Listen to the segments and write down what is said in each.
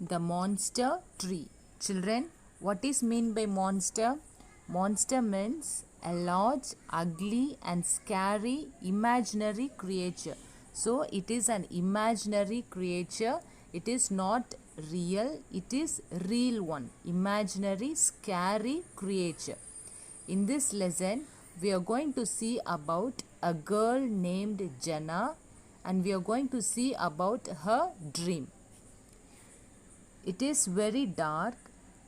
The monster tree. Children, what is mean by monster? Monster means a large, ugly and scary imaginary creature. So it is an imaginary creature. It is not real. It is real one. Imaginary, scary creature. In this lesson, we are going to see about a girl named Jana, and we are going to see about her dream. It is very dark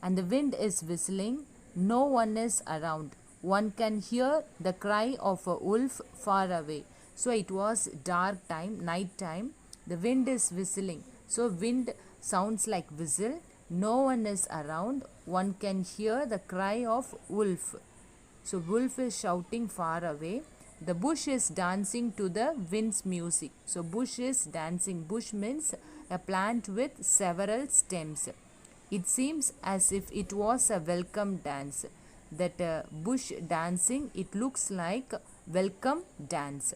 and the wind is whistling. No one is around. One can hear the cry of a wolf far away. So it was dark time, night time. The wind is whistling. So wind sounds like whistle. No one is around. One can hear the cry of wolf. So wolf is shouting far away. The bush is dancing to the wind's music. So bush is dancing. Bush means a plant with several stems. It seems as if it was a welcome dance. That bush dancing, it looks like welcome dance.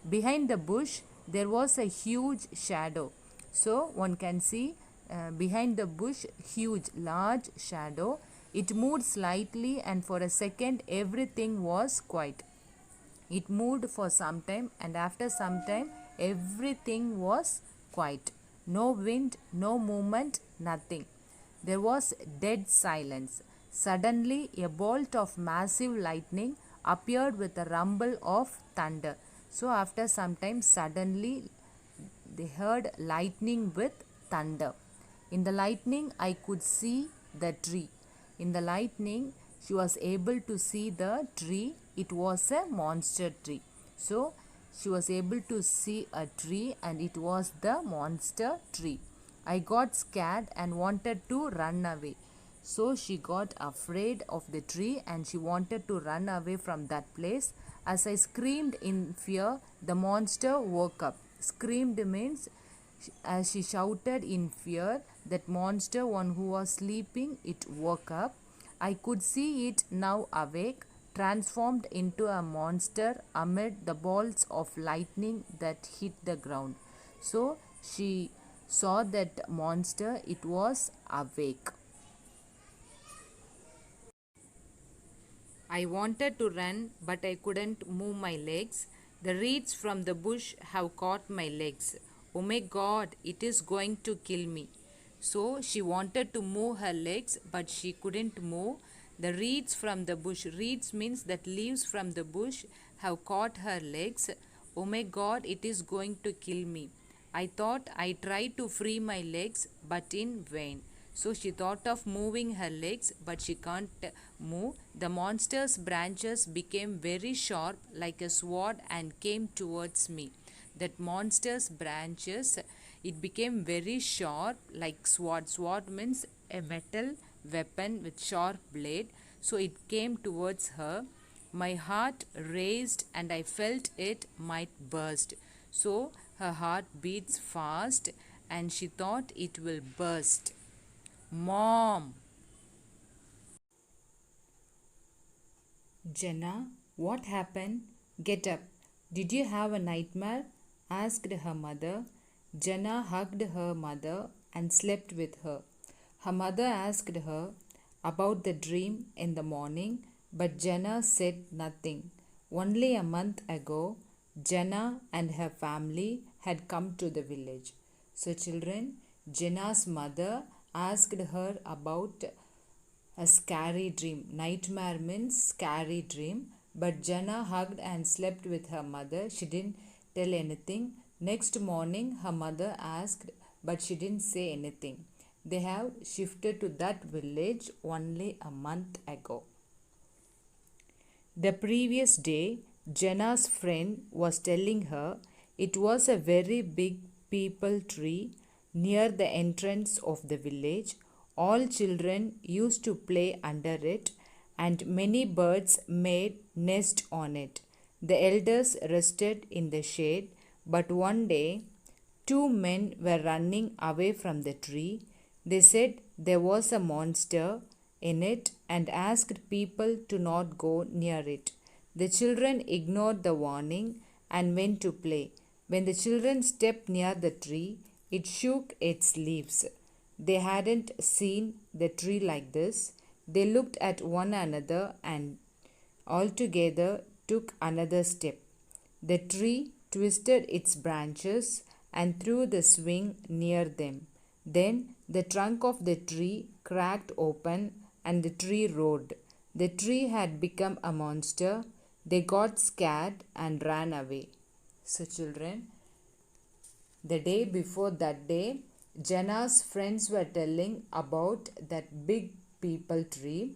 Behind the bush, there was a huge shadow. So one can see behind the bush, huge, large shadow. It moved slightly, and for a second, everything was quiet. It moved for some time, and after some time, everything was quiet. No wind, no movement, nothing. There was dead silence. Suddenly, a bolt of massive lightning appeared with a rumble of thunder. So, after some time, suddenly they heard lightning with thunder. In the lightning, I could see the tree. In the lightning, she was able to see the tree. It was a monster tree. So, she was able to see a tree, and it was the monster tree. I got scared and wanted to run away. So, she got afraid of the tree and she wanted to run away from that place. As I screamed in fear, the monster woke up. Screamed means as she shouted in fear, that monster, one who was sleeping, it woke up. I could see it now awake, transformed into a monster amid the bolts of lightning that hit the ground. So she saw that monster, it was awake. I wanted to run, but I couldn't move my legs. The reeds from the bush have caught my legs. Oh my God, it is going to kill me. So she wanted to move her legs, but she couldn't move. The reeds from the bush, reeds means that leaves from the bush have caught her legs. Oh my God, it is going to kill me. I thought I tried to free my legs, but in vain. So she thought of moving her legs, but she can't move. The monster's branches became very sharp like a sword and came towards me. That monster's branches, it became very sharp like sword. Sword means a metal weapon with sharp blade. So it came towards her. My heart raced and I felt it might burst. So her heart beats fast and she thought it will burst. Mom! Jenna, what happened? Get up. Did you have a nightmare? Asked her mother. Jenna hugged her mother and slept with her. Her mother asked her about the dream in the morning, but Jenna said nothing. Only a month ago, Jenna and her family had come to the village. So, children, Jenna's mother asked her about a scary dream. Nightmare means scary dream. But Jenna hugged and slept with her mother. She didn't tell anything. Next morning, her mother asked, but she didn't say anything. They have shifted to that village only a month ago. The previous day, Jenna's friend was telling her it was a very big peepal tree near the entrance of the village. All children used to play under it, and many birds made nest on it. The elders rested in the shade, but one day two men were running away from the tree. They said there was a monster in it and asked people to not go near it. The children ignored the warning and went to play. When the children stepped near the tree, it shook its leaves. They hadn't seen the tree like this. They looked at one another and altogether took another step. The tree twisted its branches and threw the swing near them. Then the trunk of the tree cracked open and the tree roared. The tree had become a monster. They got scared and ran away. So, children, the day before that day, Jenna's friends were telling about that big peepal tree.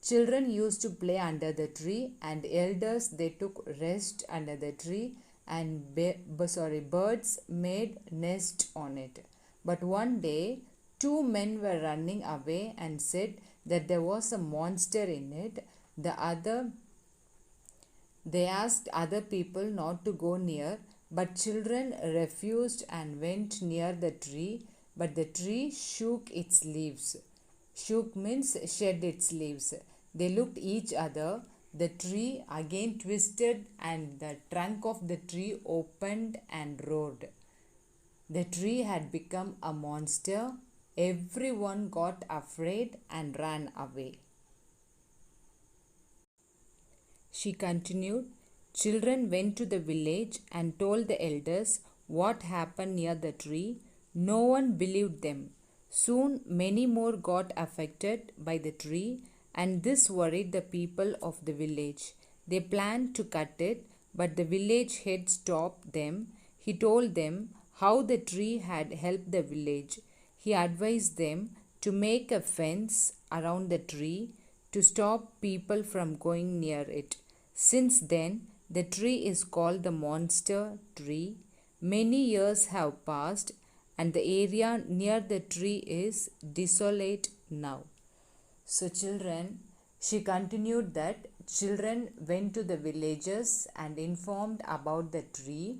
Children used to play under the tree, and elders they took rest under the tree, and birds made nest on it. But one day, two men were running away and said that there was a monster in it. They asked other people not to go near, but children refused and went near the tree. But the tree shook its leaves. Shook means shed its leaves. They looked each other. The tree again twisted and the trunk of the tree opened and roared. The tree had become a monster. Everyone got afraid and ran away. She continued, children went to the village and told the elders what happened near the tree. No one believed them. Soon many more got affected by the tree, and this worried the people of the village. They planned to cut it, but the village head stopped them. He told them how the tree had helped the village. He advised them to make a fence around the tree to stop people from going near it. Since then, the tree is called the monster tree. Many years have passed, and the area near the tree is desolate now. So, children, she continued that children went to the villages and informed about the tree.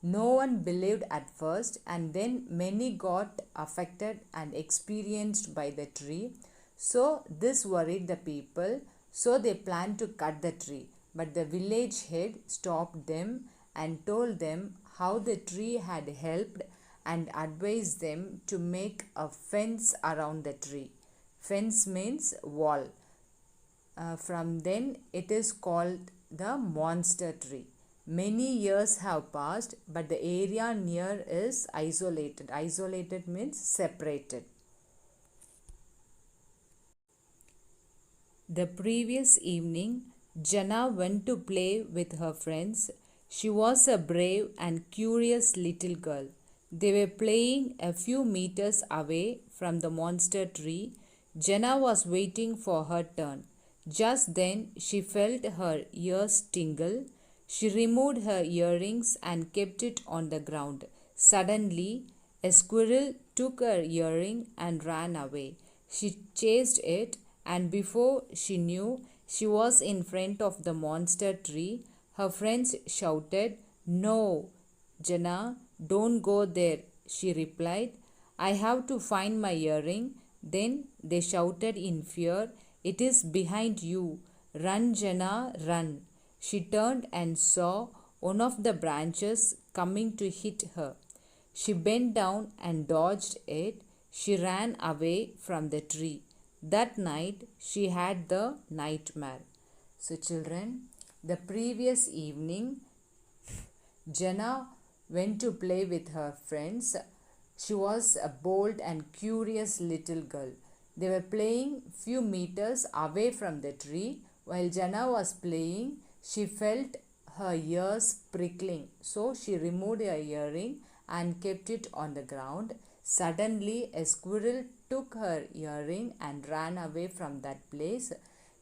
No one believed at first, and then many got affected and experienced by the tree. So, this worried the people. So, they planned to cut the tree. But the village head stopped them and told them how the tree had helped and advised them to make a fence around the tree. Fence means wall. From then it is called the monster tree. Many years have passed, but the area near is isolated. Isolated means separated. The previous evening, Jana went to play with her friends. She was a brave and curious little girl. They were playing a few meters away from the monster tree. Jana was waiting for her turn. Just then she felt her ears tingle. She removed her earrings and kept it on the ground. Suddenly, a squirrel took her earring and ran away. She chased it, and before she knew, she was in front of the monster tree. Her friends shouted, "No, Jana, don't go there," she replied. "I have to find my earring." Then they shouted in fear, "It is behind you. Run, Jana, run." She turned and saw one of the branches coming to hit her. She bent down and dodged it. She ran away from the tree. That night she had the nightmare. So, children, the previous evening, Jana went to play with her friends. She was a bold and curious little girl. They were playing few meters away from the tree. While Jana was playing, she felt her ears prickling. So she removed her earring and kept it on the ground. Suddenly, a squirrel took her earring and ran away from that place.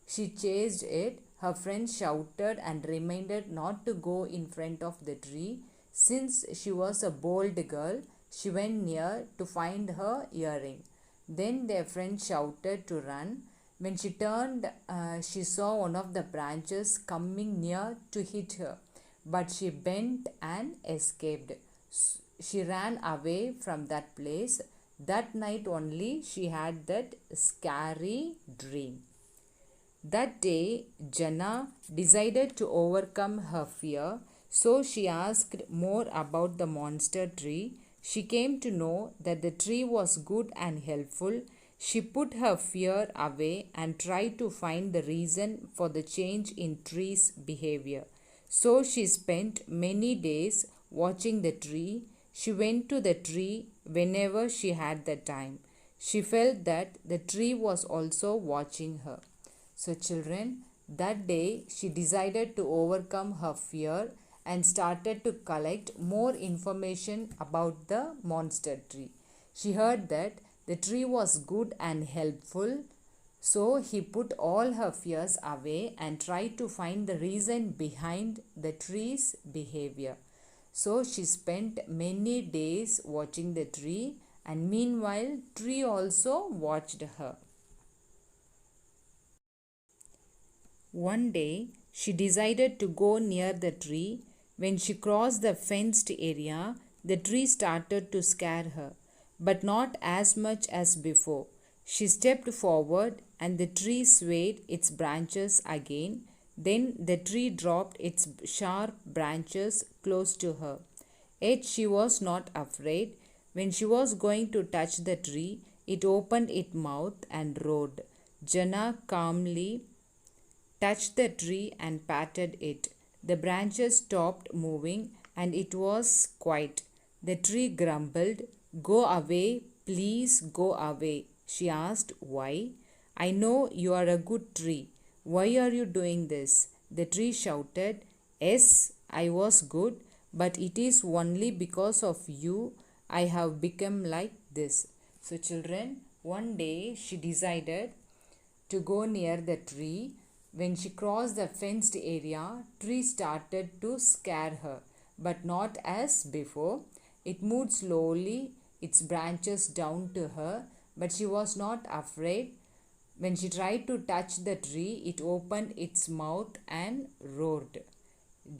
She chased it. Her friends shouted and reminded not to go in front of the tree. Since she was a bold girl, she went near to find her earring. Then their friend shouted to run. When she turned, she saw one of the branches coming near to hit her, but she bent and escaped. She ran away from that place. That night only she had that scary dream. That day, Jana decided to overcome her fear, so she asked more about the monster tree. She came to know that the tree was good and helpful. She put her fear away and tried to find the reason for the change in tree's behavior. So she spent many days watching the tree. She went to the tree whenever she had the time. She felt that the tree was also watching her. So, children, that day she decided to overcome her fear and started to collect more information about the monster tree. She heard that the tree was good and helpful, so he put all her fears away and tried to find the reason behind the tree's behavior. So she spent many days watching the tree, and meanwhile tree also watched her. One day, she decided to go near the tree. When she crossed the fenced area, the tree started to scare her, but not as much as before. She stepped forward and the tree swayed its branches again. Then the tree dropped its sharp branches close to her. Yet she was not afraid. When she was going to touch the tree, it opened its mouth and roared. Jana calmly touched the tree and patted it. The branches stopped moving and it was quiet. The tree grumbled, "Go away, please go away." She asked, "Why?" "I know you are a good tree. Why are you doing this?" The tree shouted, "Yes, I was good, but it is only because of you I have become like this." So, children, one day she decided to go near the tree. When she crossed the fenced area, tree started to scare her, but not as before. It moved slowly, its branches down to her, but she was not afraid. When she tried to touch the tree, it opened its mouth and roared.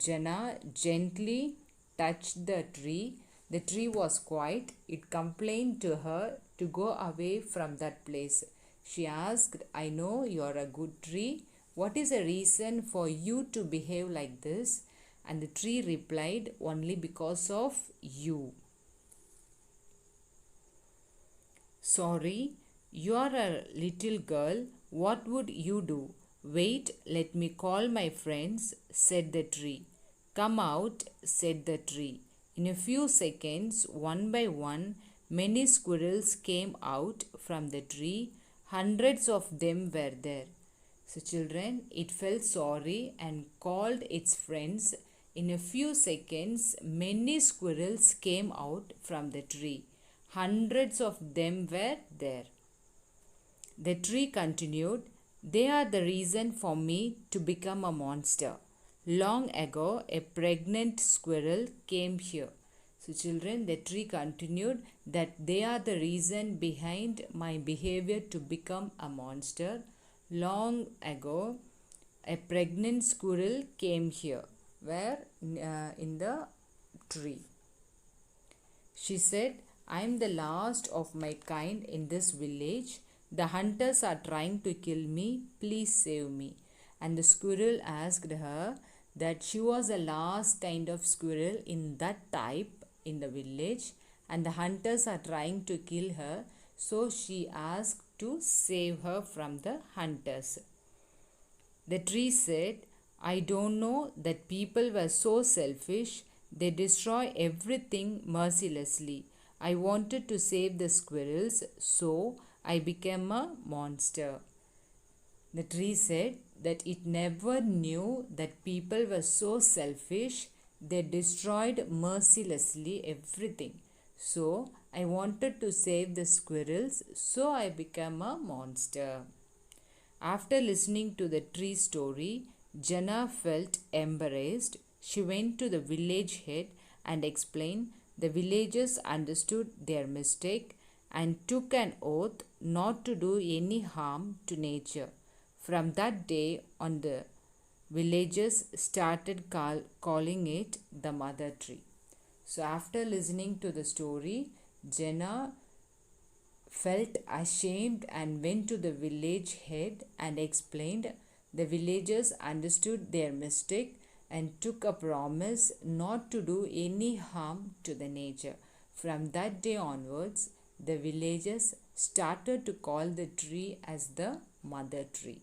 Jana gently touched the tree. The tree was quiet. It complained to her to go away from that place. She asked, "I know you are a good tree. What is the reason for you to behave like this?" And the tree replied, "Only because of you." "Sorry, you are a little girl. What would you do?" "Wait, let me call my friends," said the tree. "Come out," said the tree. In a few seconds, one by one, many squirrels came out from the tree. Hundreds of them were there. So, children, it felt sorry and called its friends. In a few seconds, many squirrels came out from the tree. Hundreds of them were there. The tree continued, "They are the reason for me to become a monster. Long ago, a pregnant squirrel came here." So, children, the tree continued that they are the reason behind my behavior to become a monster. Long ago, a pregnant squirrel came here. Where? In the tree. She said, "I am the last of my kind in this village. The hunters are trying to kill me. Please save me." And the squirrel asked her that she was the last kind of squirrel in that type in the village, and the hunters are trying to kill her. So she asked to save her from the hunters. The tree said, "I don't know that people were so selfish. They destroy everything mercilessly. I wanted to save the squirrels, so I became a monster." The tree said that it never knew that people were so selfish. They destroyed mercilessly everything. So I wanted to save the squirrels, so I became a monster. After listening to the tree story, Jana felt embarrassed. She went to the village head and explained. The villagers understood their mistake and took an oath not to do any harm to nature. From that day on, the villagers started calling it the mother tree. So, after listening to the story, Jana felt ashamed and went to the village head and explained. The villagers understood their mistake and took a promise not to do any harm to the nature. From that day onwards, the villagers started to call the tree as the mother tree.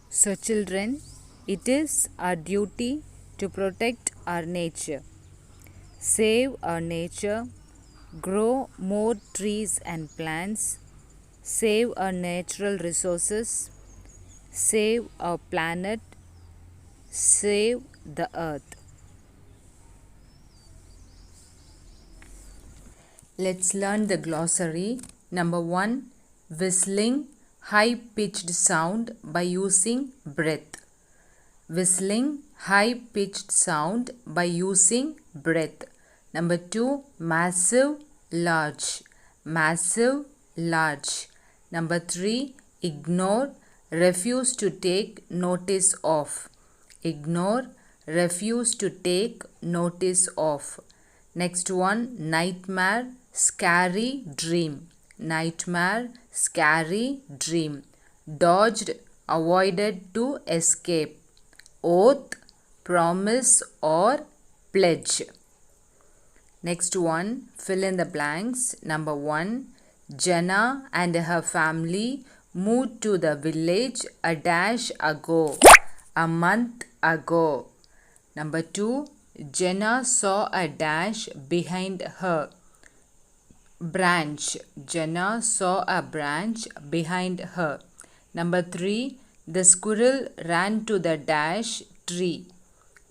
So, children, it is our duty to protect our nature, save our nature, grow more trees and plants, save our natural resources, save our planet, save the earth. Let's learn the glossary. Number 1, whistling, high pitched sound by using breath. Whistling, high pitched sound by using breath. Number 2, massive, large. Massive, large. Number 3, ignore, refuse to take notice of. Ignore, refuse to take notice of. Next one, nightmare, scary dream. Nightmare, scary dream. Dodged, avoided to escape. Oath, promise or pledge. Next one, fill in the blanks. Number 1, Jana and her family moved to the village a dash ago, a month ago. Number 2, Jenna saw a dash behind her. Branch. Jenna saw a branch behind her. Number 3, the squirrel ran to the dash tree.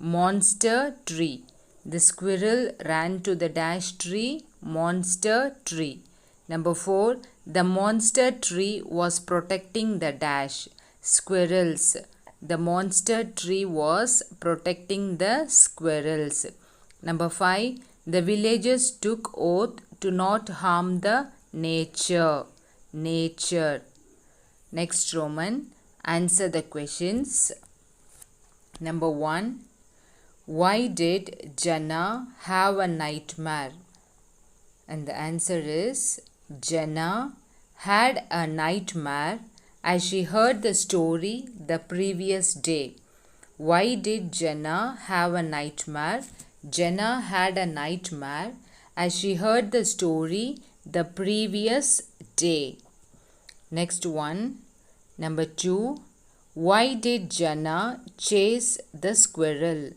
Monster tree. The squirrel ran to the dash tree. Monster tree. Number 4, the monster tree was protecting the dash. Squirrels. The monster tree was protecting the squirrels. Number 5, the villagers took oath to not harm the nature. Nature. Next Roman, answer the questions. Number 1, why did Jana have a nightmare? And the answer is, Jana had a nightmare as she heard the story the previous day. Why did Jenna have a nightmare? Jenna had a nightmare as she heard the story the previous day. Next one, number 2. Why did Jenna chase the squirrel?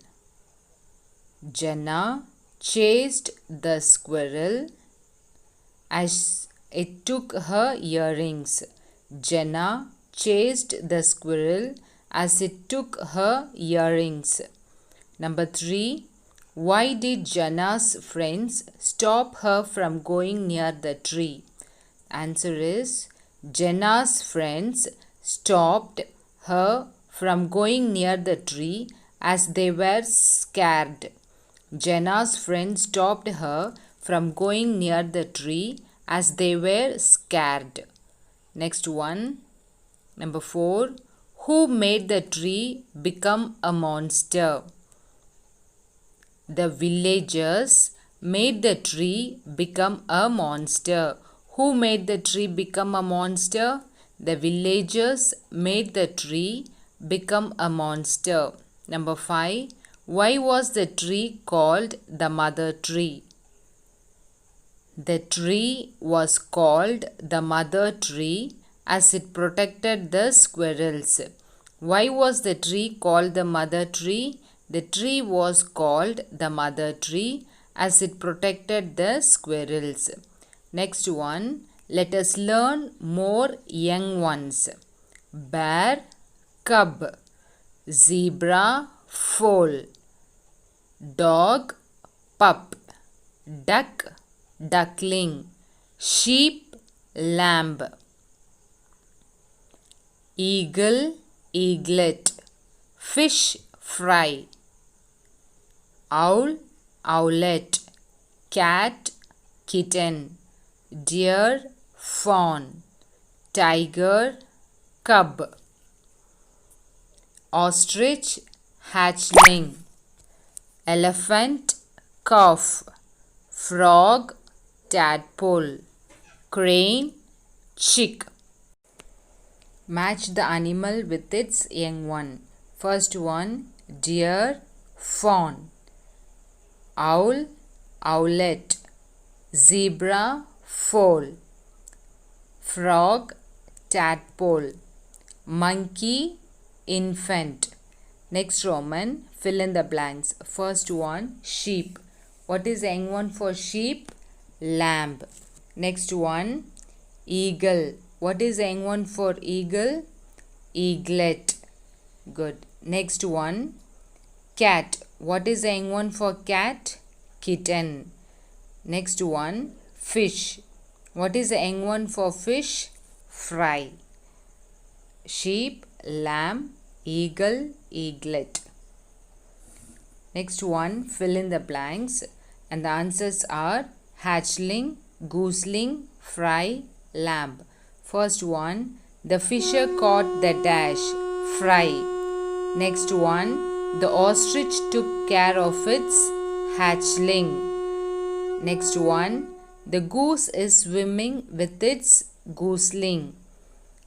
Jenna chased the squirrel as it took her earrings. Jenna chased the squirrel as it took her earrings. Number 3. Why did Jenna's friends stop her from going near the tree? Answer is, Jenna's friends stopped her from going near the tree as they were scared. Jenna's friends stopped her from going near the tree as they were scared. Next one, number 4. Who made the tree become a monster? The villagers made the tree become a monster. Who made the tree become a monster? The villagers made the tree become a monster. Number 5. Why was the tree called the mother tree? The tree was called the mother tree as it protected the squirrels. Why was the tree called the mother tree? The tree was called the mother tree as it protected the squirrels. Next one, let us learn more young ones. Bear, cub. Zebra, foal. Dog, pup. Duck, duckling. Sheep, lamb. Eagle, eaglet. Fish, fry. Owl, owlet. Cat, kitten. Deer, fawn. Tiger, cub. Ostrich, hatchling. Elephant, calf. Frog, tadpole. Crane, chick. Match the animal with its young one. First one, deer, fawn. owl, owlet, zebra, foal, frog, tadpole, monkey, infant. Next Roman, fill in the blanks. First one, sheep. What is the young one for sheep? Lamb. Next one, eagle. What is the young one for eagle? Eaglet. Good. Next one, cat. What is the young one for cat? Kitten. Next one, fish. What is the young one for fish? Fry. Sheep, lamb, eagle, eaglet. Next one, fill in the blanks, and the answers are hatchling, gooseling, fry, lamb. First one, the fisher caught the dash, fry. Next one, the ostrich took care of its hatchling. Next one, the goose is swimming with its gooseling.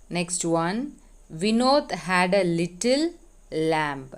Next one, Vinod had a little lamb.